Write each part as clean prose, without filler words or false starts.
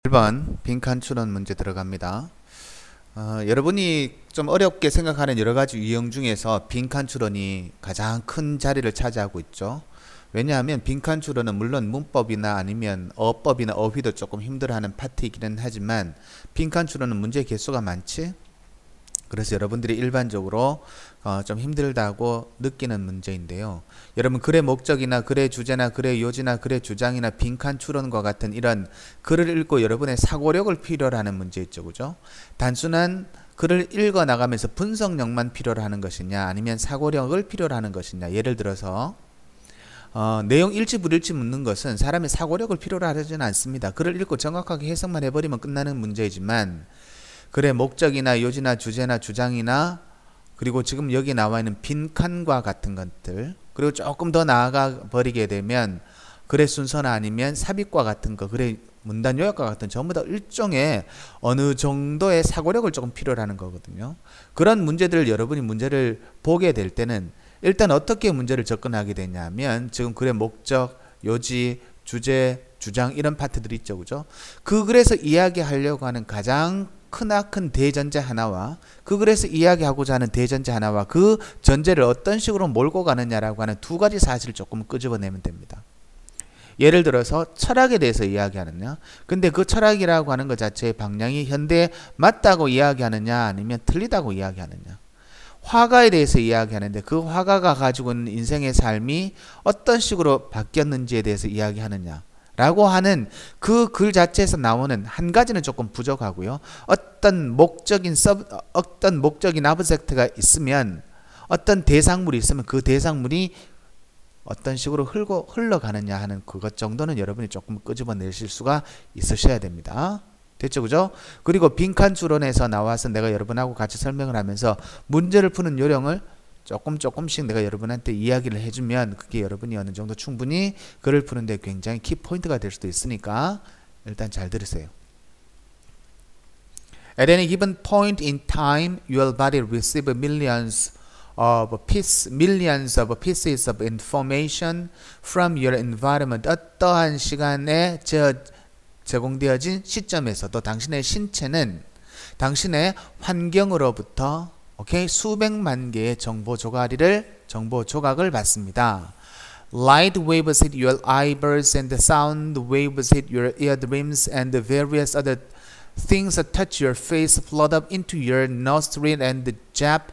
1번 빈칸 추론 문제 들어갑니다. 여러분이 좀 어렵게 생각하는 여러가지 유형 중에서 빈칸 추론이 가장 큰 자리를 차지하고 있죠. 왜냐하면 빈칸 추론은 물론 문법이나 아니면 어법이나 어휘도 조금 힘들어하는 파트이기는 하지만 빈칸 추론은 문제 개수가 많지. 그래서 여러분들이 일반적으로 좀 힘들다고 느끼는 문제인데요. 여러분 글의 목적이나 글의 주제나 글의 요지나 글의 주장이나 빈칸 추론과 같은 이런 글을 읽고 여러분의 사고력을 필요로 하는 문제 있죠. 그죠? 단순한 글을 읽어 나가면서 분석력만 필요로 하는 것이냐 아니면 사고력을 필요로 하는 것이냐. 예를 들어서 내용 일치 불일치 묻는 것은 사람의 사고력을 필요로 하지는 않습니다. 글을 읽고 정확하게 해석만 해버리면 끝나는 문제이지만 글의 목적이나 요지나 주제나 주장이나 그리고 지금 여기 나와 있는 빈칸과 같은 것들 그리고 조금 더 나아가 버리게 되면 글의 순서나 아니면 삽입과 같은 거 글의 문단 요약과 같은 전부 다 일종의 어느 정도의 사고력을 조금 필요로 하는 거거든요. 그런 문제들을 여러분이 문제를 보게 될 때는 일단 어떻게 문제를 접근하게 되냐면 지금 글의 목적, 요지, 주제, 주장 이런 파트들이 있죠. 그죠? 그 글에서 이야기하려고 하는 가장 크나큰 대전제 하나와 그 글에서 이야기하고자 하는 대전제 하나와 그 전제를 어떤 식으로 몰고 가느냐라고 하는 두 가지 사실을 조금 끄집어내면 됩니다. 예를 들어서 철학에 대해서 이야기하느냐 근데 그 철학이라고 하는 것 자체의 방향이 현대에 맞다고 이야기하느냐 아니면 틀리다고 이야기하느냐 화가에 대해서 이야기하는데 그 화가가 가지고 있는 인생의 삶이 어떤 식으로 바뀌었는지에 대해서 이야기하느냐 라고 하는 그 글 자체에서 나오는 한 가지는 조금 부족하고요. 어떤 목적인 아브젝트가 있으면 어떤 대상물이 있으면 그 대상물이 어떤 식으로 흘러가느냐 하는 그것 정도는 여러분이 조금 끄집어내실 수가 있으셔야 됩니다. 됐죠? 그죠? 그리고 빈칸 추론에서 나와서 내가 여러분하고 같이 설명을 하면서 문제를 푸는 요령을 조금씩 내가 여러분한테 이야기를 해주면 그게 여러분이 어느 정도 충분히 글을 푸는데 굉장히 키포인트가 될 수도 있으니까 일단 잘 들으세요. At any given point in time, your body receives millions of pieces of information from your environment. 어떠한 시간에 제공되어진 시점에서도 당신의 신체는 당신의 환경으로부터 수백만 개의 정보 조각을 받습니다. Light waves hit your eyeballs and the sound waves hit your eardrums and the various other things that touch your face float up into your nostril and jab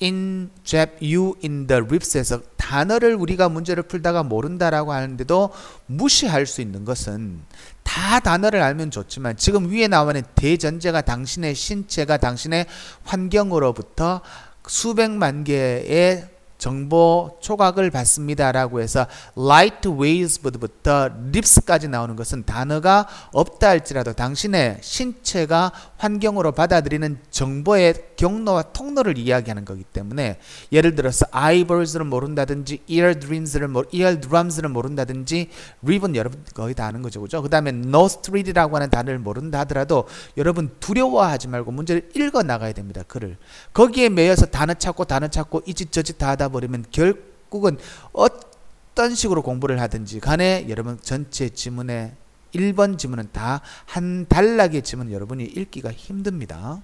you in the ribs에서 단어를 우리가 문제를 풀다가 모른다라고 하는데도 무시할 수 있는 것은 다 단어를 알면 좋지만 지금 위에 나와 있는 대전제가 당신의 신체가 당신의 환경으로부터 수백만 개의 정보 조각을 받습니다 라고 해서 light waves부터 lips까지 나오는 것은 단어가 없다 할지라도 당신의 신체가 환경으로 받아들이는 정보의 경로와 통로를 이야기하는 거기 때문에 예를 들어서 eyeballs를 모른다든지 eardrums를 모른다든지 rib은 여러분 거의 다 아는 거죠. 그죠? 그 다음에 nostril이라고 하는 단어를 모른다 하더라도 여러분 두려워하지 말고 문제를 읽어 나가야 됩니다. 글을 거기에 매여서 단어 찾고 이 짓 저 짓 다 하다 버리면 결국은 어떤 식으로 공부를 하든지 간에 여러분 전체 지문의 1번 지문은 다 한 단락의 지문 여러분이 읽기가 힘듭니다.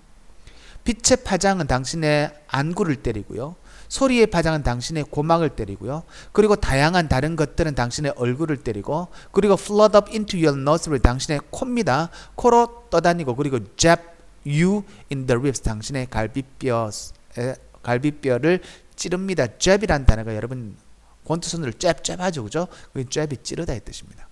빛의 파장은 당신의 안구를 때리고요. 소리의 파장은 당신의 고막을 때리고요. 그리고 다양한 다른 것들은 당신의 얼굴을 때리고 그리고 float up into your nostril 당신의 코입니다. 코로 떠다니고 그리고 jab you in the ribs 당신의 갈비뼈를 찌릅니다. jab이란 단어가 여러분 권투선수를 잽하죠. 그죠? 그 jab이 찌르다 의 뜻입니다.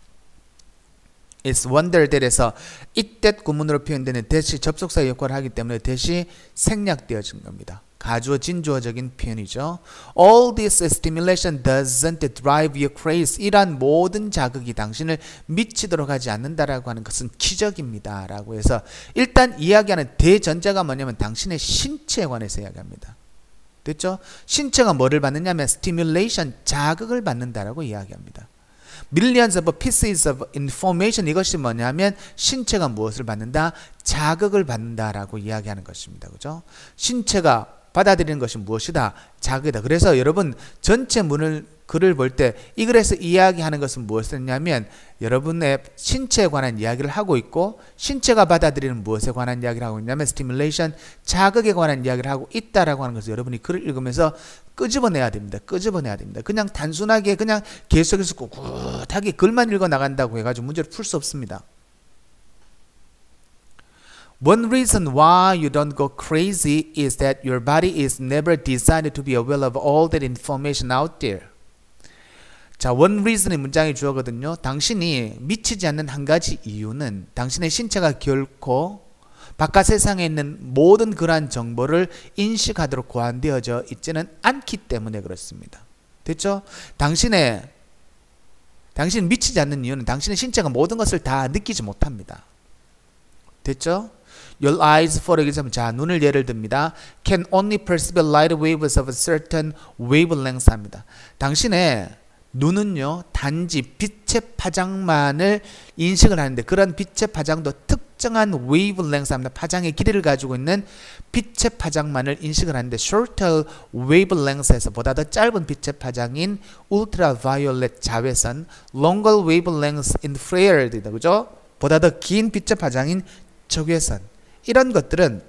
It's wonder that에서 it that 구문으로 표현되는 that이 접속사 역할을 하기 때문에 that이 생략되어진 겁니다. 가주어 진주어적인 표현이죠. All this stimulation doesn't drive you crazy. 이러한 모든 자극이 당신을 미치도록 하지 않는다라고 하는 것은 기적입니다. 라고 해서 일단 이야기하는 대전제가 뭐냐면 당신의 신체에 관해서 이야기합니다. 됐죠? 신체가 뭐를 받느냐면 stimulation, 자극을 받는다라고 이야기합니다. Millions of pieces of information 이것이 뭐냐면 신체가 무엇을 받는다? 자극을 받는다라고 이야기하는 것입니다. 그죠? 신체가 받아들이는 것이 무엇이다? 자극이다. 그래서 여러분 전체 글을 볼 때 이 글에서 이야기하는 것은 무엇이냐면 여러분의 신체에 관한 이야기를 하고 있고 신체가 받아들이는 무엇에 관한 이야기를 하고 있냐면 스티뮬레이션, 자극에 관한 이야기를 하고 있다라고 하는 것을 여러분이 글을 읽으면서 끄집어내야 됩니다. 끄집어내야 됩니다. 그냥 단순하게 그냥 계속해서 꿋꿋하게 글만 읽어 나간다고 해가지고 문제를 풀 수 없습니다. One reason why you don't go crazy is that your body is never designed to be aware of all that information out there. 자, one reason의 문장이 주어거든요. 당신이 미치지 않는 한 가지 이유는 당신의 신체가 결코 바깥 세상에 있는 모든 그러한 정보를 인식하도록 고안되어져 있지는 않기 때문에 그렇습니다. 됐죠? 당신 미치지 않는 이유는 당신의 신체가 모든 것을 다 느끼지 못합니다. 됐죠? Your eyes, for example, 자, 눈을 예를 듭니다. Can only perceive light waves of a certain wavelength 합니다. 당신의 눈은요, 단지 빛의 파장만을 인식을 하는데 그런 빛의 파장도 특정한 wavelength 합니다. 파장의 길이를 가지고 있는 빛의 파장만을 인식을 하는데 shorter wavelength에서 보다 더 짧은 빛의 파장인 ultraviolet 자외선, longer wavelengths infrared, 그죠? 보다 더 긴 빛의 파장인 적외선. 이런 것들은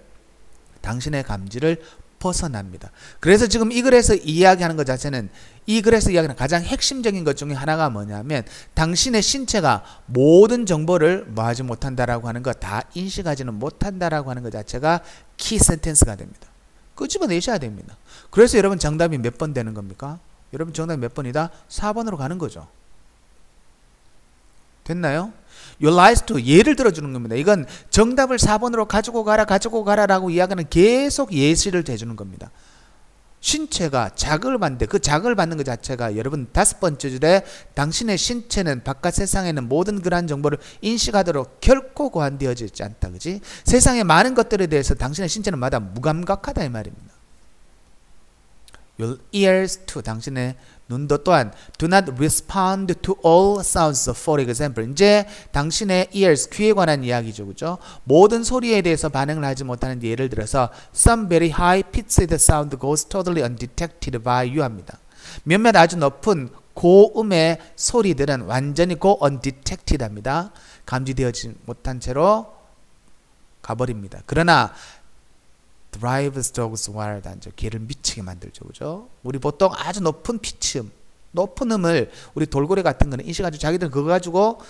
당신의 감지를 벗어납니다. 그래서 지금 이 글에서 이야기하는 것 자체는 이 글에서 이야기하는 가장 핵심적인 것 중에 하나가 뭐냐면 당신의 신체가 모든 정보를 뭐하지 못한다라고 하는 것, 다 인식하지는 못한다라고 하는 것 자체가 키 센텐스가 됩니다. 끄집어내셔야 됩니다. 그래서 여러분 정답이 몇 번 되는 겁니까? 여러분 정답이 몇 번이다? 4번으로 가는 거죠. 됐나요? Your lies to 예를 들어주는 겁니다. 이건 정답을 4번으로 가지고 가라라고 이야기하는 계속 예시를 대주는 겁니다. 신체가 자극을 받는데 그 자극을 받는 것 자체가 여러분 5번째 줄에 당신의 신체는 바깥 세상에 있는 모든 그러한 정보를 인식하도록 결코 고안되어져 있지 않다. 그지? 세상의 많은 것들에 대해서 당신의 신체는 마다 무감각하다 이 말입니다. Your ears to 당신의 눈도 또한 do not respond to all sounds. For example, 이제 당신의 ears, 귀에 관한 이야기죠, 그죠? 모든 소리에 대해서 반응을 하지 못하는 예를 들어서 some very high pitched sound goes totally undetected by you 합니다. 몇몇 아주 높은 고음의 소리들은 완전히 go undetected 합니다. 감지되어지 못한 채로 가버립니다. 그러나 drives dogs wild, 개를 미치게 만들죠, 그죠? 우리 보통 아주 높은 피치음, 높은 음을 우리 돌고래 같은 거는 인식하죠. 자기들은 그거 가지고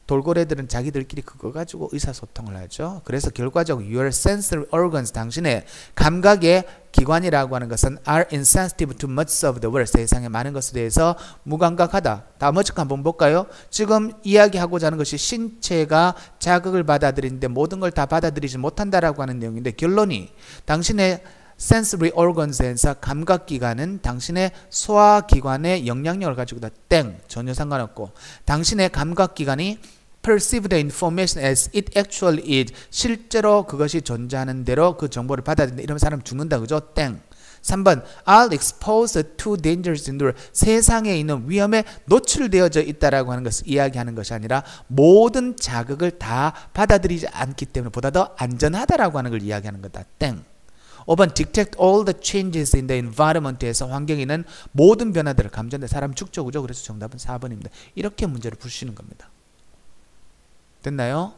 돌고래들은 자기들끼리 그거 가지고 의사소통을 하죠. 그래서 결과적으로 your sensory organs, 당신의 감각의 기관이라고 하는 것은 are insensitive to much of the world. 세상의 많은 것에 대해서 무감각하다. 나머지 한번 볼까요? 지금 이야기하고자 하는 것이 신체가 자극을 받아들이는데 모든 걸 다 받아들이지 못한다라고 하는 내용인데 결론이 당신의 sensory organs에서 감각기관은 당신의 소화기관의 영향력을 가지고 있다. 땡. 전혀 상관없고 당신의 감각기관이 perceive the information as it actually is. 실제로 그것이 존재하는 대로 그 정보를 받아들인다. 이러면 사람 죽는다. 그죠? 땡. 3번 are exposed to dangers in the world. 세상에 있는 위험에 노출되어져 있다라고 하는 것을 이야기하는 것이 아니라 모든 자극을 다 받아들이지 않기 때문에 보다 더 안전하다라고 하는 걸 이야기하는 거다. 땡. 5번 detect all the changes in the environment에서 환경에 있는 모든 변화들을 감지하는데 사람 죽죠. 그죠? 그래서 정답은 4번입니다. 이렇게 문제를 푸시는 겁니다. 됐나요?